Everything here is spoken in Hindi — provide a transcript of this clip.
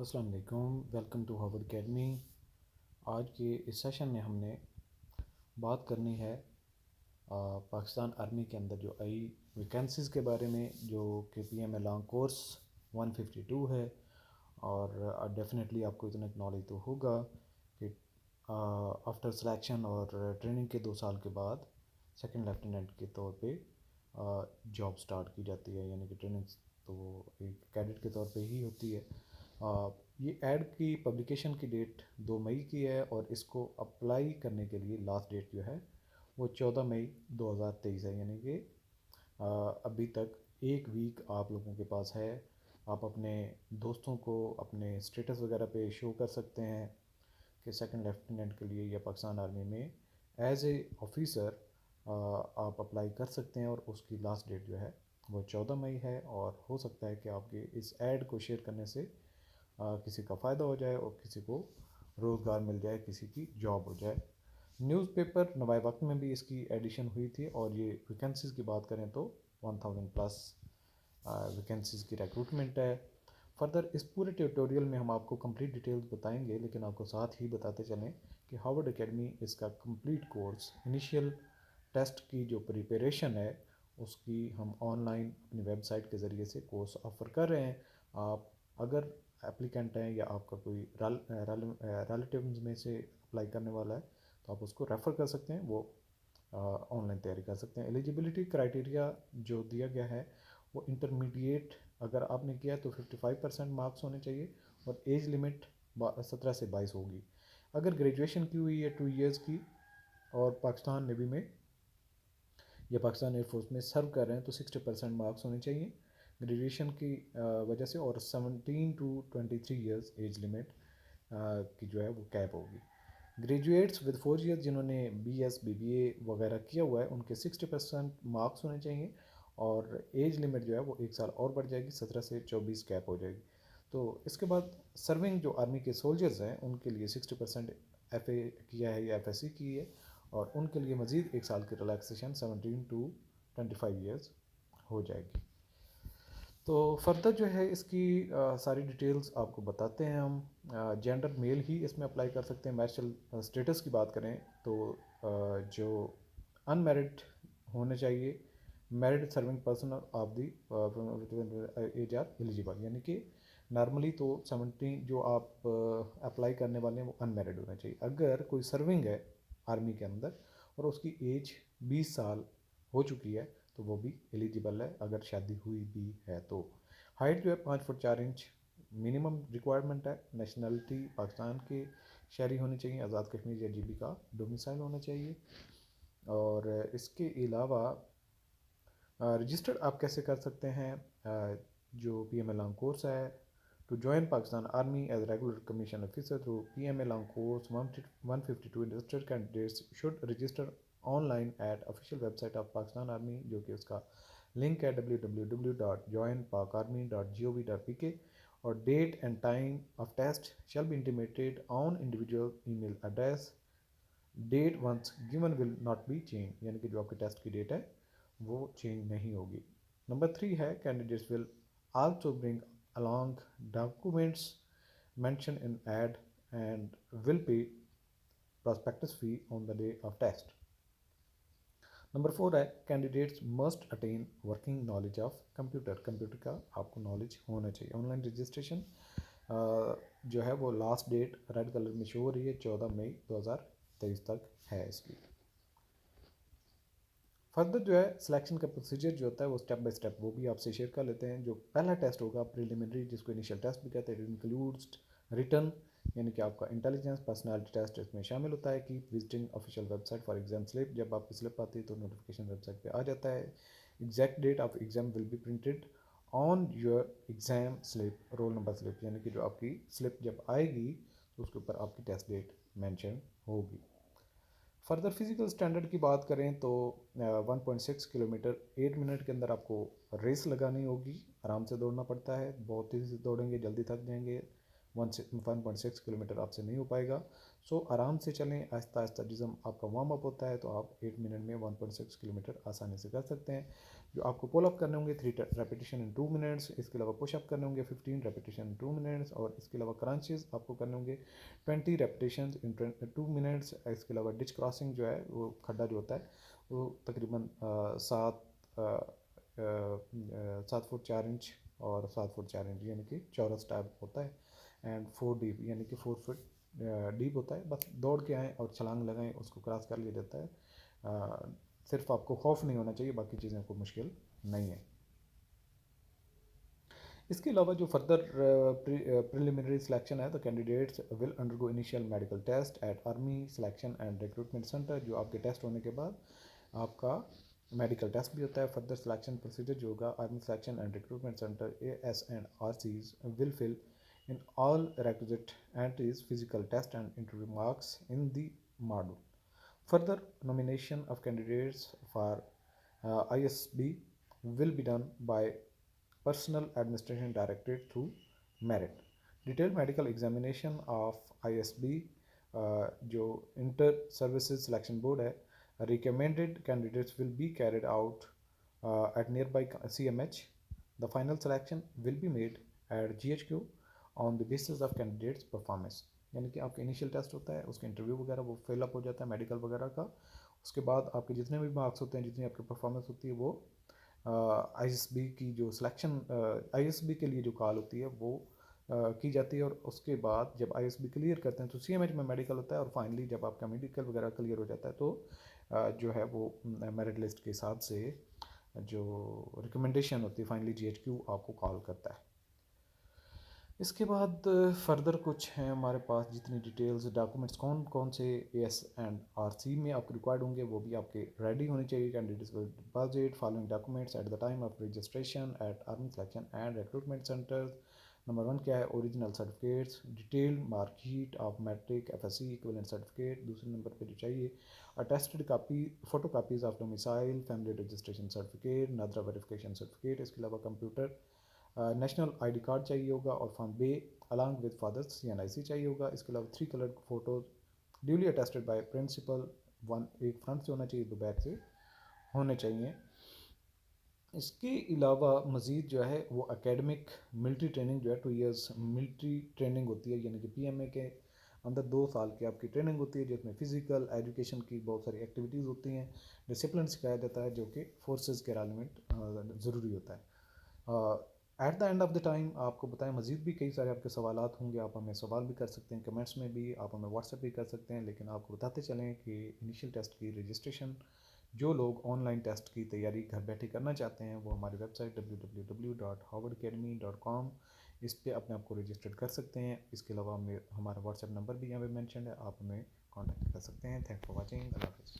अस्सलाम वालेकुम, वेलकम टू हार्वर्ड एकेडमी। आज के इस सेशन में हमने बात करनी है पाकिस्तान आर्मी के अंदर जो आई वैकेंसीज़ के बारे में, जो कि पीएमए लॉन्ग कोर्स 152 है। और डेफिनेटली आपको इतना नॉलेज तो होगा कि आफ्टर सिलेक्शन और ट्रेनिंग के 2 साल के बाद सेकंड लेफ्टिनेंट के तौर पे जॉब स्टार्ट की जाती है, यानी कि ट्रेनिंग तो एक कैडेट के तौर पे ही होती है। ये ऐड की पब्लिकेशन की डेट 2 मई की है और इसको अप्लाई करने के लिए लास्ट डेट जो है वो 14 मई 2023 है, यानी कि अभी तक एक वीक आप लोगों के पास है। आप अपने दोस्तों को अपने स्टेटस वगैरह पे शो कर सकते हैं कि सेकंड लेफ्टिनेंट के लिए या पाकिस्तान आर्मी में एज ए ऑफिसर आप अप्लाई कर सकते हैं। और उसकी लास्ट डेट जो है वो 14 मई है, और हो सकता है कि आपके इस ऐड को शेयर करने से किसी का फ़ायदा हो जाए और किसी को रोज़गार मिल जाए, किसी की जॉब हो जाए। न्यूज़पेपर नवाए वक्त में भी इसकी एडिशन हुई थी, और ये वैकेंसीज़ की बात करें तो 1000+ वैकेंसीज़ की रिक्रूटमेंट है। फर्दर इस पूरे ट्यूटोरियल में हम आपको कंप्लीट डिटेल्स बताएंगे, लेकिन आपको साथ ही बताते चलें कि हार्वर्ड एकेडमी इसका कंप्लीट कोर्स इनिशियल टेस्ट की जो प्रिपरेशन है उसकी हम ऑनलाइन अपनी वेबसाइट के ज़रिए से कोर्स ऑफ़र कर रहे हैं। आप अगर एप्लीकेंट हैं या आपका कोई रिलेटिव्स में से अप्लाई करने वाला है तो आप उसको रेफ़र कर सकते हैं, वो ऑनलाइन तैयारी कर सकते हैं। एलिजिबिलिटी क्राइटेरिया जो दिया गया है वो इंटरमीडिएट अगर आपने किया तो 55% मार्क्स होने चाहिए, और एज लिमिट 17 से 22 होगी। अगर ग्रेजुएशन की हुई है 2 इयर्स की और पाकिस्तान नेवी में या पाकिस्तान एयरफोर्स में सर्व कर रहे हैं तो 60% मार्क्स होने चाहिए ग्रेजुएशन की वजह से, और 17 to 23 ईयर्स एज लिमिट की जो है वो कैप होगी। ग्रेजुएट्स विद 4 ईयर्स जिन्होंने BS BBA वगैरह किया हुआ है उनके 60% मार्क्स होने चाहिए, और एज लिमिट जो है वो 1 साल और बढ़ जाएगी, 17 से 24 कैप हो जाएगी। तो इसके बाद सर्विंग जो आर्मी के सोल्जर्स हैं उनके लिए 60% FA किया है या FSC की है, और उनके लिए मज़ीद 1 साल की रिलैक्सेशन 17 to 25 ईयर्स हो जाएगी। तो फर्दर जो है इसकी सारी डिटेल्स आपको बताते हैं हम। जेंडर मेल ही इसमें अप्लाई कर सकते हैं। मैरिटल स्टेटस की बात करें तो जो अनमैरिड होने चाहिए, married serving person of the age are eligible, यानी कि नॉर्मली तो 17 जो आप अप्लाई करने वाले हैं वो अनमैरिड होना चाहिए। अगर कोई सर्विंग है आर्मी के अंदर और उसकी एज 20 साल हो चुकी है तो वो भी एलिजिबल है, अगर शादी हुई भी है तो। हाइट जो है 5 फुट 4 इंच मिनिमम रिक्वायरमेंट है। नेशनलिटी पाकिस्तान के शहरी होनी चाहिए, आज़ाद कश्मीर या GB का डोमिसाइल होना चाहिए। और इसके अलावा रजिस्टर्ड आप कैसे कर सकते हैं, जो PMA लॉन्ग कोर्स है to join Pakistan army as regular commission officer through PMA long course 152 registered candidates should register online at official website of Pakistan army, जो कि उसका लिंक है www.joinpakarmy.gov.pk। और date and time of test shall be intimated on individual email address. Date once given will not be change, यानी कि जो आपके टेस्ट की डेट है वो चेंज नहीं होगी। नंबर 3 है candidates will also bring along documents mention in ad and will pay prospectus fee on the day of test. Number 4 है candidates must attain working knowledge of computer, computer का आपको नॉलेज होना चाहिए। ऑनलाइन रजिस्ट्रेशन जो है वो लास्ट डेट रेड कलर में शो हो रही है 14 मई 2023 तक है इसकी। फर्दर जो है सिलेक्शन का प्रोसीजर जो होता है वो स्टेप बाय स्टेप वो भी आपसे शेयर कर लेते हैं। जो पहला टेस्ट होगा प्रिलिमिनरी, जिसको इनिशियल टेस्ट भी कहते हैं, इट इंक्लूड्स रिटर्न, यानी कि आपका इंटेलिजेंस पर्सनालिटी टेस्ट इसमें शामिल होता है। कि visiting official website for exam slip, जब आपकी स्लिप आती है तो नोटिफिकेशन वेबसाइट पे आ जाता है। Exact date of exam will be printed on your exam slip, roll number slip, यानी कि जो आपकी स्लिप जब आएगी तो उसके ऊपर आपकी टेस्ट डेट मैंशन होगी। फर्दर फिजिकल स्टैंडर्ड की बात करें तो 1.6 किलोमीटर 8 मिनट के अंदर आपको रेस लगानी होगी। आराम से दौड़ना पड़ता है, बहुत तेज़ी से दौड़ेंगे जल्दी थक जाएंगे, 1.6 किलोमीटर आपसे नहीं हो पाएगा। सो आराम से चलें, आहिस्ता आहिस्ता। जिसम आपका वार्म अप होता है तो आप 8 मिनट में 1.6 किलोमीटर आसानी से कर सकते हैं। जो आपको पुल अप करने होंगे 3 रेपिटेशन इन 2 मिनट्स। इसके अलावा पुश अप करने होंगे 15 रेपिटेशन इन 2 मिनट्स। और इसके अलावा क्रंचेस आपको करने होंगे 20 रेपिटेशन इन 2 मिनट्स। इसके अलावा डिच क्रॉसिंग जो है, वो खड्डा जो होता है वो तकरीबन 7 फुट 4 इंच और 7 फुट 4 इंच यानी कि चौरस टाइप होता है। एंड 4 डीप यानी कि 4 फुट डीप होता है। बस दौड़ के आएँ और छलांग लगाएं, उसको क्रॉस कर लिया जाता है। सिर्फ आपको खौफ नहीं होना चाहिए, बाकी चीज़ें कोई मुश्किल नहीं है। इसके अलावा जो फर्दर प्रिलिमिनरी सिलेक्शन है, तो candidates will undergo initial medical test at army selection and recruitment centre. जो आपके टेस्ट होने के बाद आपका मेडिकल टेस्ट भी होता है। फर्दर सिलेक्शन प्रोसीजर जो होगा, army selection and recruitment centre AS&RCs will fill in all requisite entries, physical test and interview marks in the module. Further nomination of candidates for ISB will be done by Personal Administration Directorate through merit. Detailed medical examination of ISB जो इंटर सर्विसेज सिलेक्शन बोर्ड है, recommended candidates will be carried out at nearby CMH. The final selection will be made at GHQ on the basis of candidates performance. यानी कि आपका इनिशियल टेस्ट होता है, उसका इंटरव्यू वगैरह वो फिलअप हो जाता है मेडिकल वगैरह का। उसके बाद आपके जितने भी मार्क्स होते हैं, जितनी आपकी परफॉर्मेंस होती है, वो आईएसबी की जो सिलेक्शन आईएसबी के लिए जो कॉल होती है वो की जाती है। और उसके बाद जब आईएसबी क्लियर करते हैं तो सीएमएच में मेडिकल होता है। और फाइनली जब आपका मेडिकल वगैरह क्लियर हो जाता है तो जो है वो मेरिट लिस्ट के हिसाब से जो रिकमेंडेशन होती है फाइनली जीएचक्यू आपको कॉल करता है। इसके बाद फर्दर कुछ हैं हमारे पास जितनी डिटेल्स डॉक्यूमेंट्स कौन कौन से AS&RC में आपको रिक्वायर्ड होंगे वो भी आपके रेडी होने चाहिए। Candidates will deposit following documents at the time of registration at army selection and recruitment centres. Number 1 क्या है, original certificates, detailed marksheet of matric FSC equivalent certificate. दूसरे नंबर पे जो चाहिए, attested copy photocopies of domicile, family registration certificate, NADRA verification certificate. इसके अलावा कंप्यूटर नेशनल आईडी कार्ड चाहिए होगा और form B along with father's CNIC चाहिए होगा। इसके अलावा 3 colour photos duly attested by principal, one एक फ्रंट से होना चाहिए, 2 बैक से होने चाहिए। इसके अलावा मज़ीद जो है वो एकेडमिक मिलिट्री ट्रेनिंग जो है 2 इयर्स मिलिट्री ट्रेनिंग होती है। यानी कि PMA के अंदर 2 साल की आपकी ट्रेनिंग होती है, जिसमें फ़िज़िकल एजुकेशन की बहुत सारी एक्टिविटीज़ होती हैं, डिसिप्लिन सिखाया जाता है जो कि फोर्सेस के एलिमेंट ज़रूरी होता है। At the end of the time आपको बताएं, मज़ीद भी कई सारे आपके सवालात होंगे, आप हमें सवाल भी कर सकते हैं कमेंट्स में भी, आप हमें व्हाट्सएप भी कर सकते हैं। लेकिन आपको बताते चलें कि इनिशियल टेस्ट की रजिस्ट्रेशन जो लोग ऑनलाइन टेस्ट की तैयारी घर बैठे करना चाहते हैं वो हमारी वेबसाइट www.howardacademy.com इस पर अपने आप को रजिस्टर कर सकते हैं। इसके अलावा हमें हमारा व्हाट्सएप नंबर भी यहाँ पे मेंशन है, आप हमें कॉन्टैक्ट कर सकते हैं। Thanks for watching. अल्लाह हाफ़िज़।